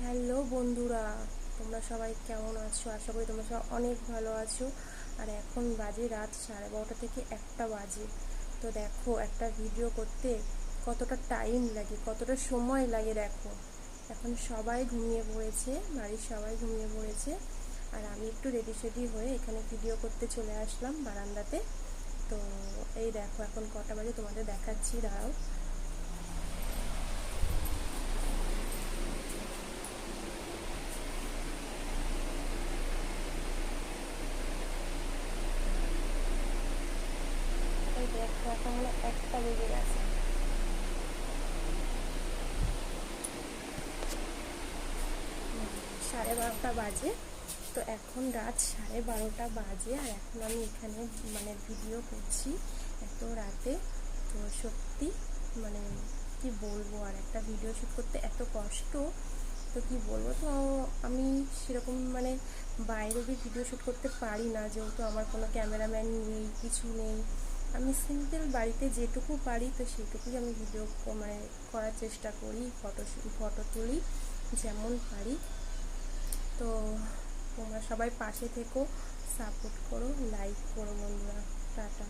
Hello বন্ধুরা, তোমরা সবাই কেমন আছো? আশা করি তোমরা সবাই অনেক ভালো আছো। আর এখন বাজে রাত 12:30 থেকে 1টা বাজে। তো দেখো, একটা ভিডিও করতে কতটা টাইম লাগে, কতটা সময় লাগে দেখো। এখন সবাই ঘুমিয়ে পড়েছে, বাড়ির সবাই ঘুমিয়ে পড়েছে। আর আমি একটু রেডি সেডি হয়ে এখানে ভিডিও করতে চলে আসলাম বারান্দাতে। তো এই দেখো এখন কটা বাজে তোমাদের দেখাচ্ছি, দাঁড়াও। এই দেখো এখন হলো 1টা বেজে গেছে। 12:30 বাজে। তো এখন রাত 12:30 বাজে, আর এখন আমি এখানে ভিডিও করছি এত রাতে। তো সত্যি মানে কি বলবো, আর একটা ভিডিও শ্যুট করতে এত কষ্ট, তো কি বলবো। তো আমি সেরকম বাইরে গিয়ে ভিডিও শ্যুট করতে পারি না, যেহেতু আমার কোনো ক্যামেরাম্যান নেই, কিছু নেই। আমি সিম্পল বাড়িতে যেটুকু পারি তো সেটুকুই আমি ভিডিও করার চেষ্টা করি, ফটো তুলি যেমন পারি। তো তোমরা সবাই পাশে থেকো, সাপোর্ট করো, লাইক করো বন্ধুরা। টাটা।